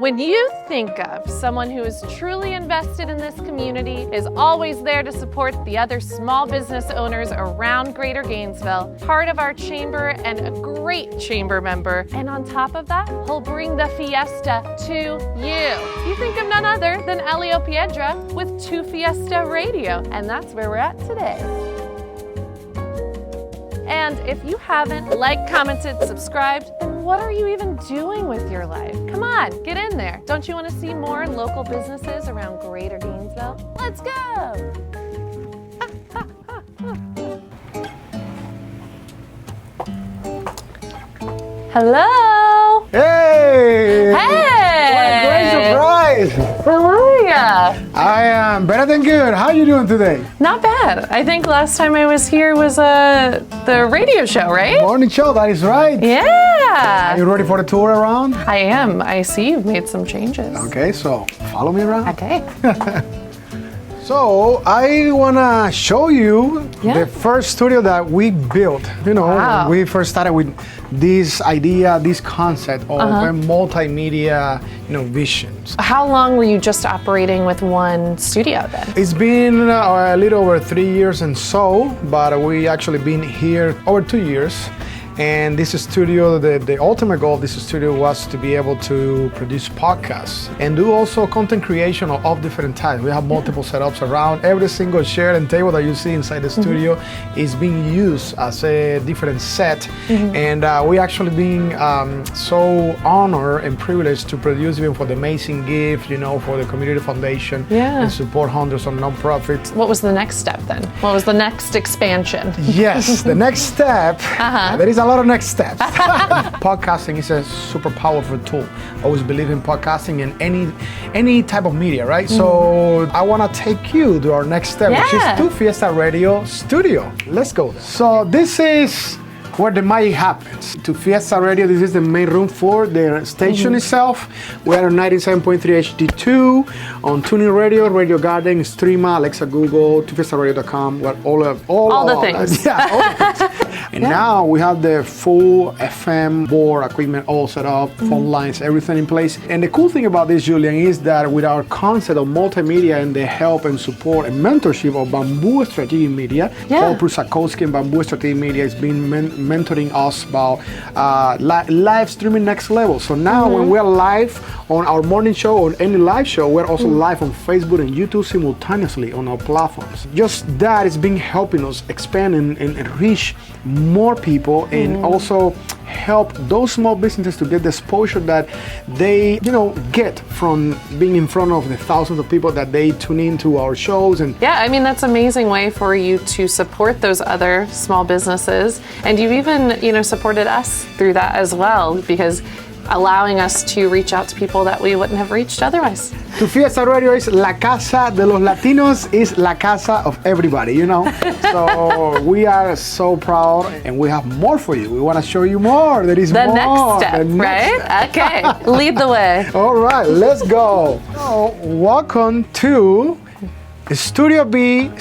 When you think of someone who is truly invested in this community, is always there to support the other small business owners around Greater Gainesville, part of our chamber and a great chamber member, and on top of that, he'll bring the fiesta to you. You think of none other than Elio Piedra with Tu Fiesta Radio, and that's where we're at today. And if you haven't liked, commented, subscribed, then what are you even doing with your life? Come on, get in there. Don't you want to see more local businesses around Greater Gainesville? Let's go! Hello! Hey! Hey! What a great surprise! How are ya? I am better than good. How are you doing today? Not bad. I think last time I was here was the radio show, right? Morning show, that is right. Yeah! Are you ready for the tour around? I am. I see you've made some changes. Okay, so follow me around. Okay. So I wanna show you the first studio that we built. You know, Wow. we first started with this idea, this concept of a multimedia, visions. How long were you just operating with one studio then? It's been a little over 3 years and so, but we actually been here over 2 years. And this studio, the ultimate goal of this studio was to be able to produce podcasts and do also content creation of different types. We have multiple setups around. Every single chair and table that you see inside the studio is being used as a different set. And we actually being so honored and privileged to produce even for the Amazing Gift, for the Community Foundation and support hundreds of nonprofits. What was the next step then? What was the next expansion? Yes, the next step, there is a lot of next steps. Podcasting is a super powerful tool. I always believe in podcasting in any type of media, right? So I want to take you to our next step, which is Tu Fiesta Radio Studio. Let's go there. So this is where the magic happens. Tu Fiesta Radio, this is the main room for the station itself. We are on 97.3 HD2, on TuneIn Radio, Radio Garden, Streama, Alexa, Google, tufiestaradio.com, where all the things. All the things. And now we have the full FM board equipment all set up, phone lines, everything in place. And the cool thing about this, Julian, is that with our concept of multimedia and the help and support and mentorship of Bamboo Strategic Media, Paul Prusakowski and Bamboo Strategic Media has been mentoring us about live streaming next level. So now when we're live on our morning show or any live show, we're also live on Facebook and YouTube simultaneously on our platforms. Just that is been helping us expand and reach more people and also help those small businesses to get the exposure that they get from being in front of the thousands of people that they tune into our shows. And I mean, that's an amazing way for you to support those other small businesses, and you've even supported us through that as well, because allowing us to reach out to people that we wouldn't have reached otherwise. Tu Fiesta Radio is la casa de los Latinos, is la casa of everybody, So we are so proud, and we have more for you. We want to show you more. There is the more. Next step, right? Okay, lead the way. All right, let's go. So, welcome to Studio B /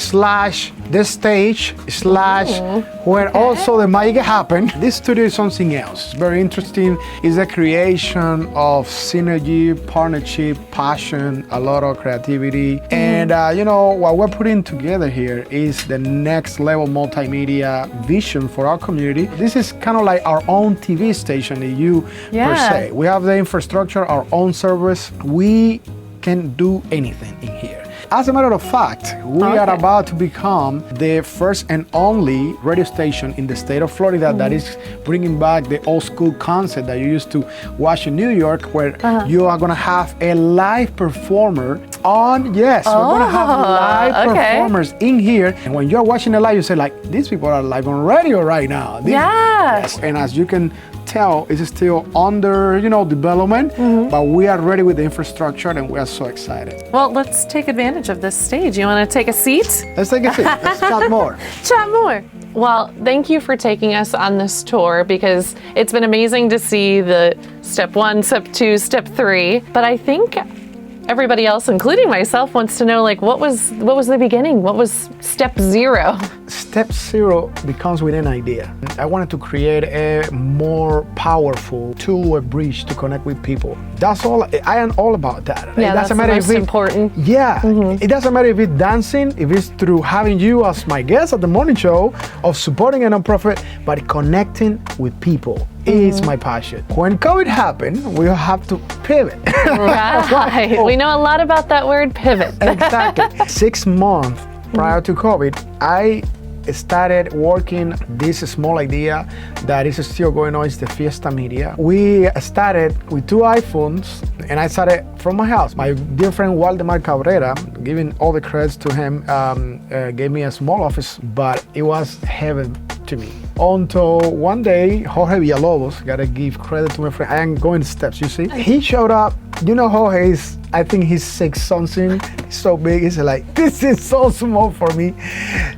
the stage / where also the magic happened. This studio is something else. Very interesting. It's a creation of synergy, partnership, passion, a lot of creativity. And what we're putting together here is the next level multimedia vision for our community. This is kind of like our own TV station per se. We have the infrastructure, our own service. We can do anything in here. As a matter of fact, we are about to become the first and only radio station in the state of Florida that is bringing back the old school concept that you used to watch in New York, where you are going to have a live performer on. Yes, we're going to have live performers in here. And when you're watching the live, you say these people are live on radio right now. Yes. And as you can tell, it's still under development, but we are ready with the infrastructure and we are so excited. Well, let's take advantage of this stage. You want to take a seat? Let's take a seat. Let's chat more. Chat more. Well, thank you for taking us on this tour, because it's been amazing to see the step 1, step 2, step 3, but I think everybody else, including myself, wants to know what was the beginning? What was step 0? step 0 becomes with an idea. I wanted to create a more powerful tool, a bridge to connect with people. That's all. I am all about that. Yeah, that's the most important. Yeah, it doesn't matter if it's dancing, if it's through having you as my guest at the morning show, of supporting a nonprofit, but connecting with people is my passion. When COVID happened, we have to pivot. Right. We know a lot about that word, pivot. Exactly. 6 months prior to COVID, I started working this small idea that is still going on. It's the Fiesta Media. We started with 2 iPhones, and I started from my house. My dear friend Waldemar Cabrera, giving all the credits to him, gave me a small office, but it was heaven to me. Until one day, Jorge Villalobos, gotta give credit to my friend. I am going steps, you see. He showed up. You know, Jorge is, I think he's 6 something. He's so big. He's like, this is so small for me.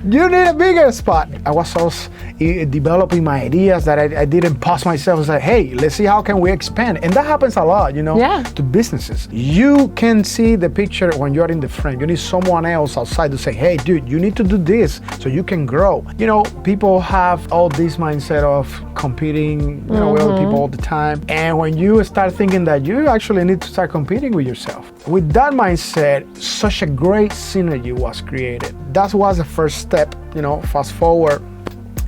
You need a bigger spot. I was also developing my ideas that I didn't pause myself. I was like, hey, let's see how can we expand. And that happens a lot, you know, to businesses. You can see the picture when you're in the front. You need someone else outside to say, hey, dude, you need to do this so you can grow. You know, people have all this mindset of competing, you know, with other people all the time. And when you start thinking that you actually need to start competing with yourself, with that mindset, such a great synergy was created. That was the first step. You know, fast forward,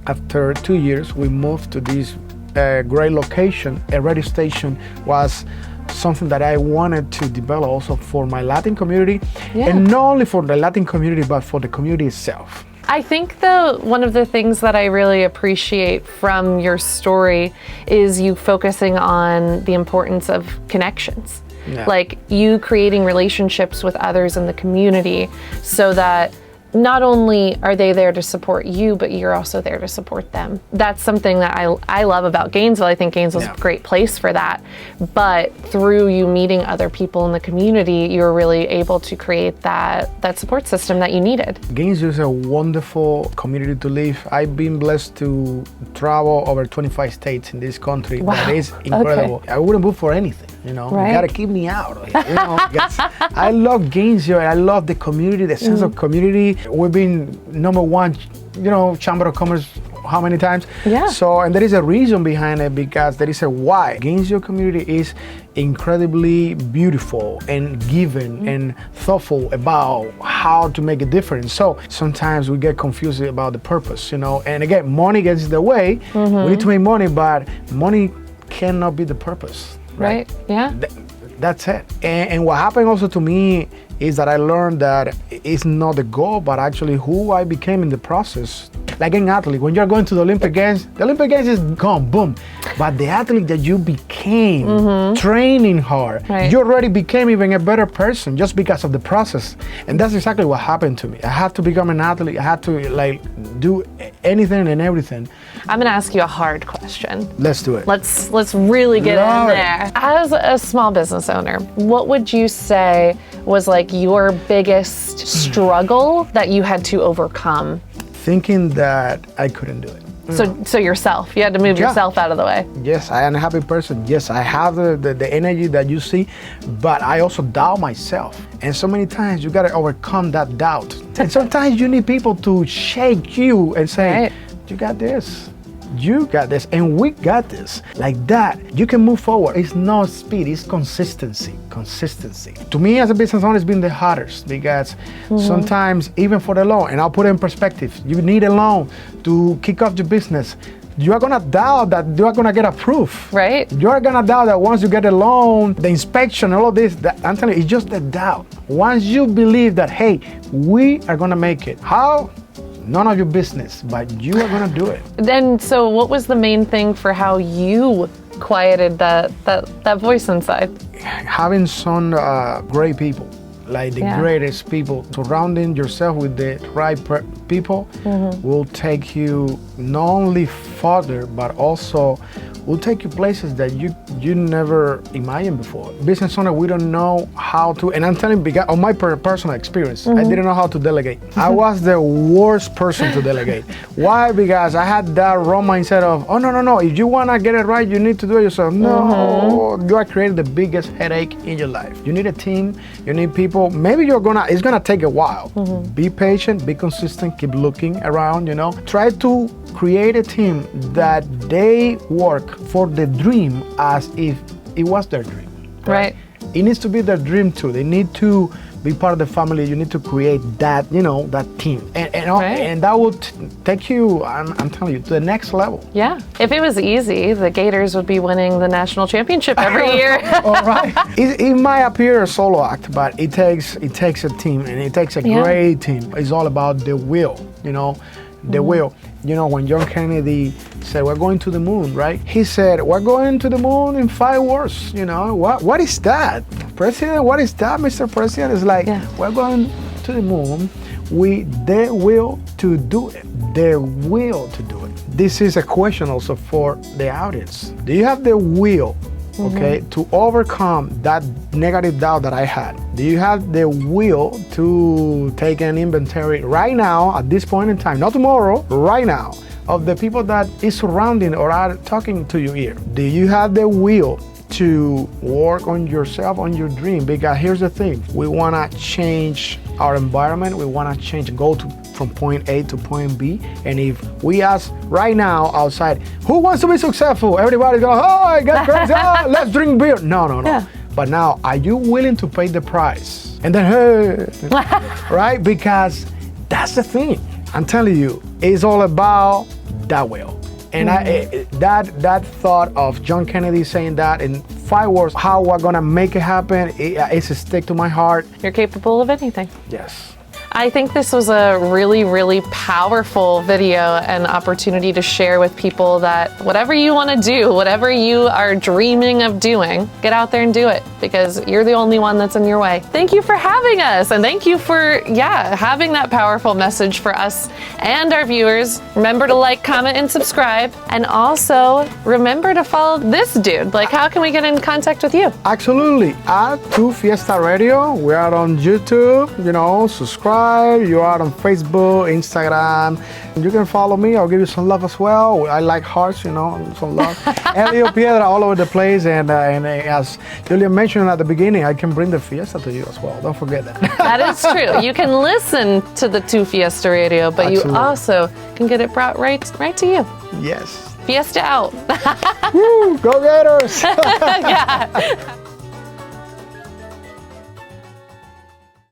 after 2 years, we moved to this great location. A radio station was something that I wanted to develop also for my Latin community, and not only for the Latin community, but for the community itself. I think one of the things that I really appreciate from your story is you focusing on the importance of connections. Yeah. Like you creating relationships with others in the community so that not only are they there to support you, but you're also there to support them. That's something that I love about Gainesville. I think Gainesville's a great place for that. But through you meeting other people in the community, you're really able to create that support system that you needed. Gainesville is a wonderful community to live. I've been blessed to travel over 25 states in this country. Wow. That is incredible. Okay. I wouldn't move for anything, you know. Right. You gotta keep me out. You know, I love Gainesville. I love the community, the sense of community. We've been #1, you know, Chamber of Commerce how many times? Yeah. So, and there is a reason behind it because there is a why. Gainesville community is incredibly beautiful and giving and thoughtful about how to make a difference. So sometimes we get confused about the purpose, you know, and again, money gets in the way. We need to make money, but money cannot be the purpose. Right. Yeah. That's it. And what happened also to me is that I learned that it's not the goal, but actually who I became in the process. Like an athlete, when you're going to the Olympic Games is gone, boom. But the athlete that you became, training hard, you already became even a better person just because of the process. And that's exactly what happened to me. I had to become an athlete. I had to like do anything and everything. I'm gonna ask you a hard question. Let's do it. Let's really get in there. As a small business owner, what would you say was like your biggest struggle that you had to overcome? Thinking that I couldn't do it. So yourself, you had to move yourself out of the way. Yes, I am a happy person. Yes, I have the energy that you see, but I also doubt myself. And so many times you gotta overcome that doubt. And sometimes you need people to shake you and say, you got this. You got this, and we got this. Like that, you can move forward. It's not speed, it's consistency. To me as a business owner, it's been the hardest because sometimes even for the loan, and I'll put it in perspective, you need a loan to kick off your business. You are gonna doubt that you are gonna get approved. Right. You are gonna doubt that once you get a loan, the inspection, all of this, I'm telling you, it's just a doubt. Once you believe that, hey, we are gonna make it. How? None of your business, but you are gonna do it. Then, so what was the main thing for how you quieted that voice inside? Having some great people, like the greatest people. Surrounding yourself with the right people will take you not only further, but also will take you places that you never imagined before. Business owner, we don't know how to, and I'm telling you, because of my personal experience, I didn't know how to delegate. I was the worst person to delegate. Why? Because I had that wrong mindset of, oh, no, if you want to get it right, you need to do it yourself. No, you are creating the biggest headache in your life. You need a team, you need people. Maybe it's gonna take a while. Be patient, be consistent, keep looking around, Try to create a team that they work for the dream as if it was their dream. Right. It needs to be their dream too. They need to be part of the family. You need to create that, that team. And that will take you, I'm telling you, to the next level. Yeah. If it was easy, the Gators would be winning the national championship every year. All right. It might appear a solo act, but it takes a team, and it takes a great team. It's all about the will, the will. When John Kennedy said, we're going to the moon, right? He said, we're going to the moon in 5 words. What is that? President, what is that, Mr. President? It's like, we're going to the moon with the will to do it. The will to do it. This is a question also for the audience. Do you have the will, to overcome that negative doubt that I had? Do you have the will to take an inventory right now, at this point in time, not tomorrow, right now, of the people that is surrounding or are talking to your ear? Do you have the will to work on yourself, on your dream? Because here's the thing, we want to change our environment, we want to go from point A to point B, and if we ask right now outside, who wants to be successful? Everybody go, oh, get crazy, let's drink beer. No. Yeah. But now, are you willing to pay the price? And then, hey, right? Because that's the thing. I'm telling you, it's all about that will. And that thought of John Kennedy saying that in 5 words, how we're gonna make it happen, it's a stick to my heart. You're capable of anything. Yes. I think this was a really, really powerful video and opportunity to share with people that whatever you want to do, whatever you are dreaming of doing, get out there and do it, because you're the only one that's in your way. Thank you for having us, and thank you for, having that powerful message for us and our viewers. Remember to like, comment, and subscribe, and also remember to follow this dude. Like, how can we get in contact with you? Absolutely. At Tu Fiesta Radio. We are on YouTube, subscribe. You are on Facebook, Instagram. You can follow me. I'll give you some love as well. I like hearts, some love. Elio Piedra all over the place. And as Julia mentioned at the beginning, I can bring the fiesta to you as well. Don't forget that. That is true. You can listen to the Tu Fiesta Radio, but Absolutely. You also can get it brought right to you. Yes. Fiesta out. Woo, go Gators! Yeah.